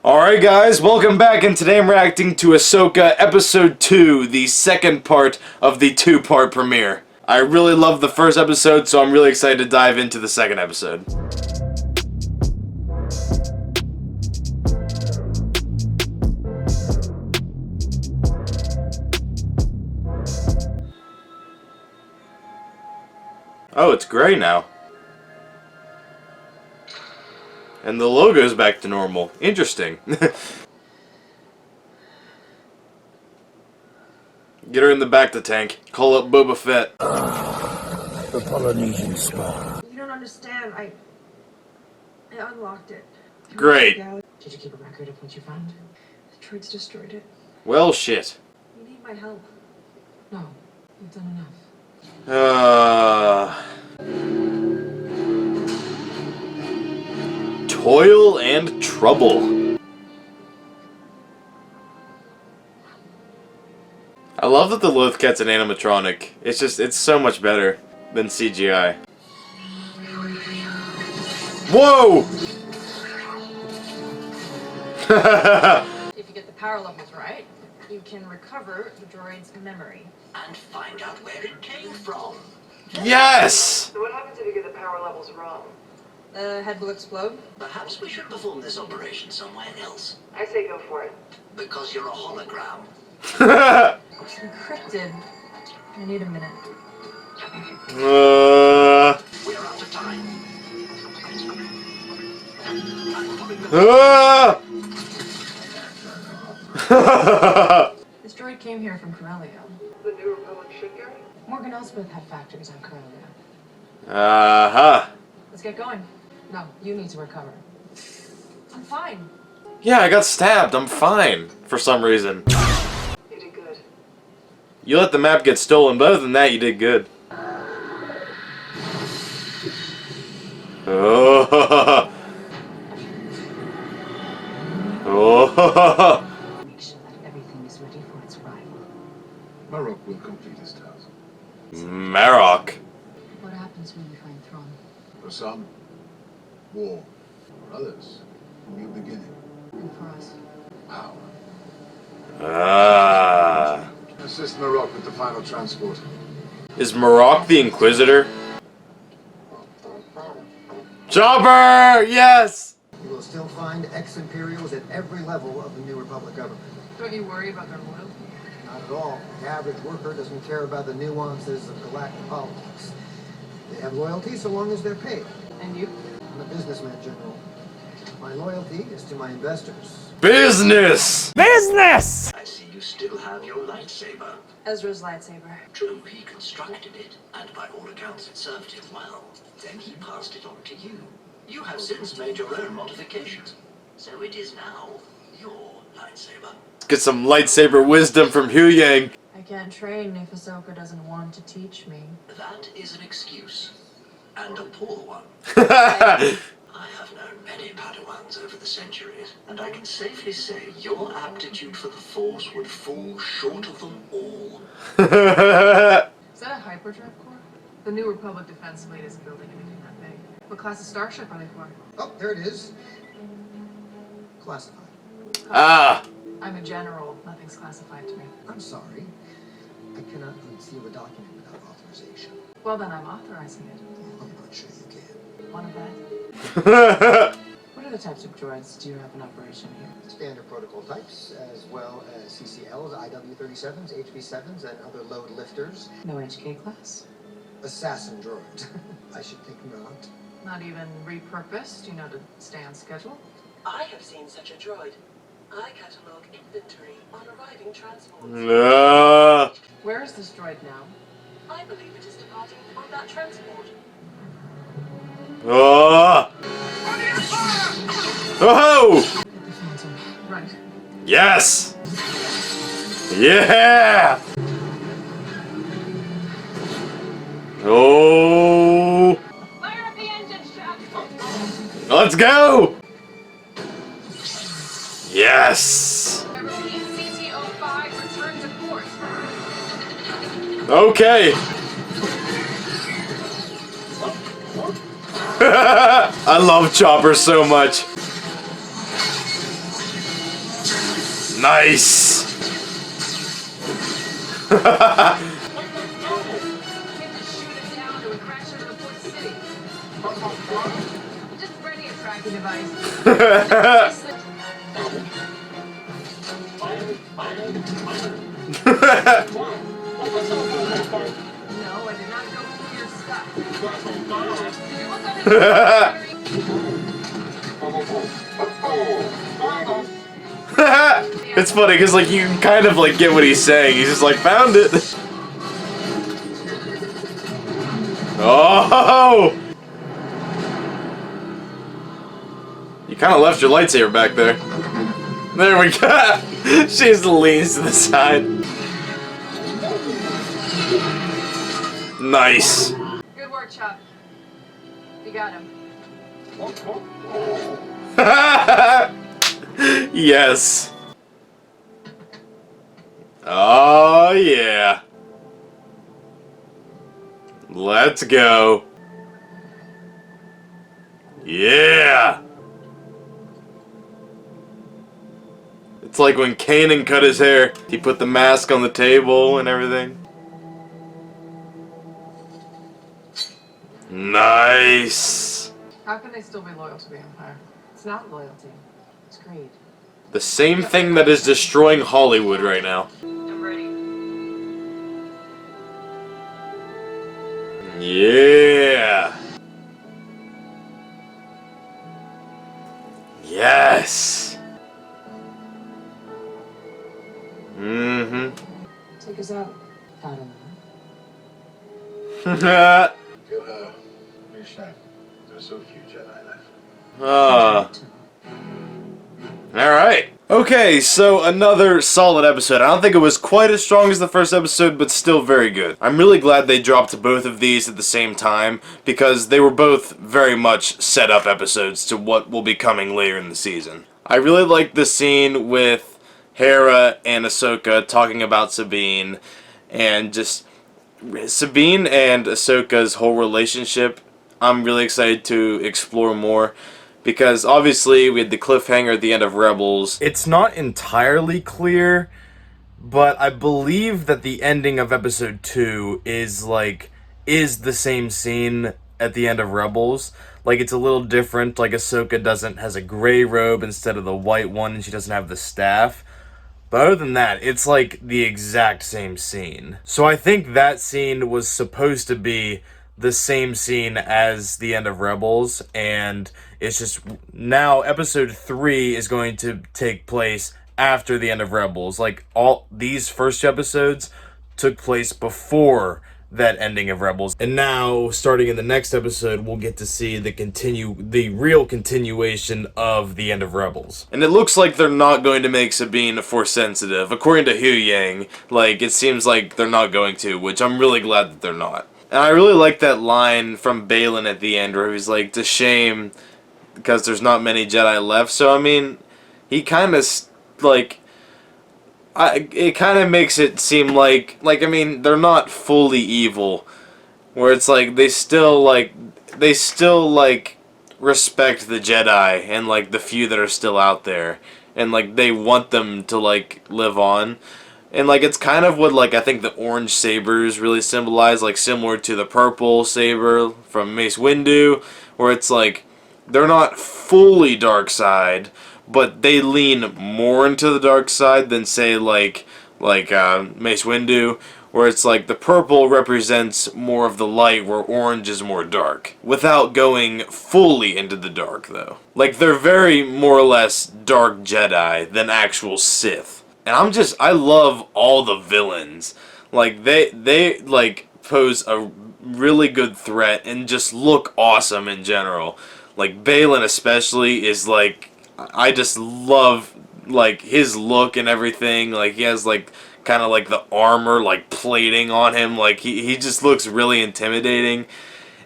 Alright guys, welcome back, and today I'm reacting to Ahsoka Episode 2, the second part of the two-part premiere. I really loved the first episode, so I'm really excited to dive into the second episode. Oh, it's gray now. And the logo's back to normal. Interesting. Get her in the back to tank. Call up Boba Fett. The Polynesian spa. You don't understand. I unlocked it. Great. Did you keep a record of what you found? The droids destroyed it. Well, shit. You need my help. No, you've done enough. Toil and trouble. I love that the Lothcat's an animatronic. It's so much better than CGI. Whoa! If you get the power levels right, you can recover the droid's memory. And find out where it came from. Yes! So what happens if you get the power levels wrong? The head will explode? Perhaps we should perform this operation somewhere else. I say go for it. Because you're a hologram. It's encrypted. I need a minute. We're out of time. This droid came here from Corellia. The New Republic shipyard? Morgan Elsbeth had factories on Corellia. Uh-huh. Let's get going. No, you need to recover. I'm fine. Yeah, I got stabbed. I'm fine. For some reason. You did good. You let the map get stolen, but other than that, you did good. Oh. Oh. Make sure that everything is ready for its arrival. Marok will complete his task. Marok. What happens when we find Thrawn? For some, war. For others, a new beginning. And for us? Power. Ah. Assist Marok with the final transport. Is Marok the Inquisitor? Chopper! Yes! You will still find ex-Imperials at every level of the New Republic government. Don't you worry about their loyalty? Not at all. The average worker doesn't care about the nuances of galactic politics. They have loyalty so long as they're paid. And you? I'm a businessman, General. My loyalty is to my investors. Business! Business! I see you still have your lightsaber. Ezra's lightsaber. True, he constructed it, and by all accounts it served him well. Then he passed it on to you. You have since made your own modifications. So it is now your lightsaber. Let's get some lightsaber wisdom from Huyang. I can't train if Ahsoka doesn't want to teach me. That is an excuse. And a poor one. I have known many Padawans over the centuries, and I can safely say your aptitude for the Force would fall short of them all. Is that a hyperdrive core? The New Republic Defense Fleet isn't building anything that big. What class of starship are they for? Oh, there it is. Classified. Ah. I'm a general. Nothing's classified to me. I'm sorry. I cannot unseal a document without authorization. Well, then I'm authorizing it. I'm not sure you can. Want to bet? What other types of droids do you have in operation here? Standard protocol types, as well as CCLs, IW-37s, HV-7s, and other load lifters. No HK class? Assassin droid. I should think not. Not even repurposed, you know, to stay on schedule? I have seen such a droid. I catalog inventory on arriving transports. Where is this droid now? I believe it is departing on that transport. Oh! Oh! Get the Phantom. Right. Yes! Yeah! Oh! Fire up the engine shaft! Let's go! Yes! I repeat, CT-05, return to port. Okay. I love Chopper so much. Nice. You can't just shoot it down or crash into the port city. Just ready a tracking device. No, I did not go through your stuff. Did you look under the It's funny because like you can kind of like get what he's saying. He's just like found it. Oh! You kind of left your lightsaber back there. There we go. She just leans to the side. Nice. Good work, Chuck. You got him. Yes. Oh yeah. Let's go. Yeah. It's like when Kanan cut his hair. He put the mask on the table and everything. Nice. How can they still be loyal to the Empire? It's not loyalty. It's greed. The same thing that is destroying Hollywood right now. I'm ready. Yeah. Yes. Mm-hmm. Take us out. I don't know. Very sad. There are so few Jedi left. Alright. Okay, so another solid episode. I don't think it was quite as strong as the first episode, but still very good. I'm really glad they dropped both of these at the same time, because they were both very much set up episodes to what will be coming later in the season. I really like the scene with Hera and Ahsoka talking about Sabine, and just Sabine and Ahsoka's whole relationship. I'm really excited to explore more. Because obviously we had the cliffhanger at the end of Rebels. It's not entirely clear, but I believe that the ending of episode 2 is the same scene at the end of Rebels. Like, it's a little different. Like, Ahsoka has a gray robe instead of the white one, and she doesn't have the staff. But other than that, it's like the exact same scene. So I think that scene was supposed to be the same scene as the end of Rebels, and it's just now episode 3 is going to take place after the end of Rebels. Like, all these first episodes took place before that ending of Rebels, and now starting in the next episode we'll get to see the real continuation of the end of Rebels. And it looks like they're not going to make Sabine Force sensitive. According to Hu Yang, like, it seems like they're not going to, which I'm really glad that they're not. And I really like that line from Balin at the end where he's like, "It's a shame because there's not many Jedi left." So, I mean, he kind of, like, it kind of makes it seem like, I mean, they're not fully evil. Where it's like, they still, respect the Jedi and, like, the few that are still out there. And, like, they want them to, like, live on. And, like, it's kind of what, like, I think the orange sabers really symbolize, like, similar to the purple saber from Mace Windu, where it's, like, they're not fully dark side, but they lean more into the dark side than, say, like Mace Windu, where it's, like, the purple represents more of the light, where orange is more dark, without going fully into the dark, though. Like, they're very more or less dark Jedi than actual Sith. And I love all the villains. Like, they like, pose a really good threat and just look awesome in general. Like, Balin especially is, like, I just love, like, his look and everything. Like, he has, like, kind of, like, the armor, like, plating on him. Like, he just looks really intimidating.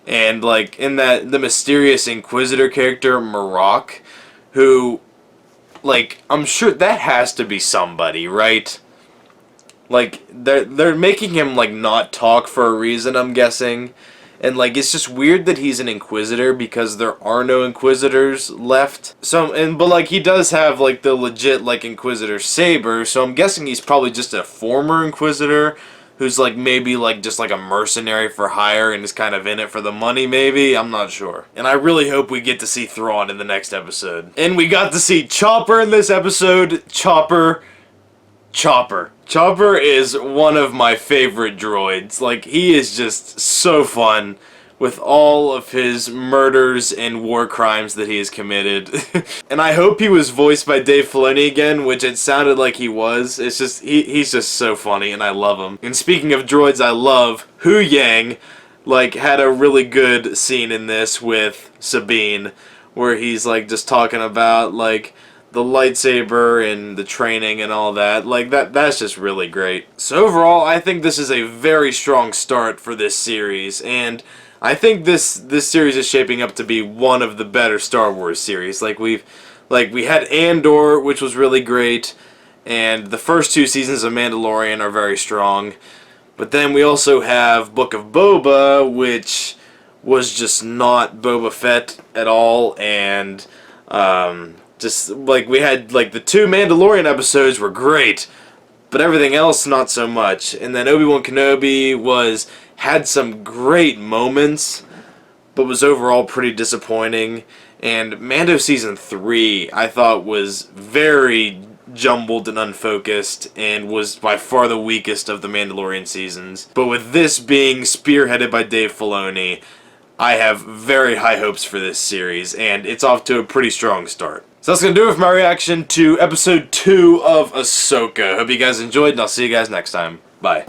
And, like, in the mysterious Inquisitor character, Marok, who, like, I'm sure that has to be somebody, right? Like, they're making him, like, not talk for a reason, I'm guessing. And, like, it's just weird that he's an Inquisitor because there are no Inquisitors left. But, like, he does have, like, the legit, like, Inquisitor saber, so I'm guessing he's probably just a former Inquisitor who's, like, maybe, like, just, like, a mercenary for hire and is kind of in it for the money, maybe? I'm not sure. And I really hope we get to see Thrawn in the next episode. And we got to see Chopper in this episode. Chopper is one of my favorite droids. Like, he is just so fun with all of his murders and war crimes that he has committed. And I hope he was voiced by Dave Filoni again, which it sounded like he was. It's just, he's just so funny, and I love him. And speaking of droids I love, Hu Yang, like, had a really good scene in this with Sabine, where he's, like, just talking about, like, the lightsaber and the training and all that. Like, that's just really great. So overall, I think this is a very strong start for this series, and I think this series is shaping up to be one of the better Star Wars series. We had Andor, which was really great, and the first 2 seasons of Mandalorian are very strong. But then we also have Book of Boba, which was just not Boba Fett at all, and just, like, we had, like, the 2 Mandalorian episodes were great, but everything else not so much. And then Obi-Wan Kenobi had some great moments, but was overall pretty disappointing. And Mando Season 3, I thought, was very jumbled and unfocused, and was by far the weakest of the Mandalorian seasons. But with this being spearheaded by Dave Filoni, I have very high hopes for this series, and it's off to a pretty strong start. So that's going to do it for my reaction to Episode 2 of Ahsoka. Hope you guys enjoyed, and I'll see you guys next time. Bye.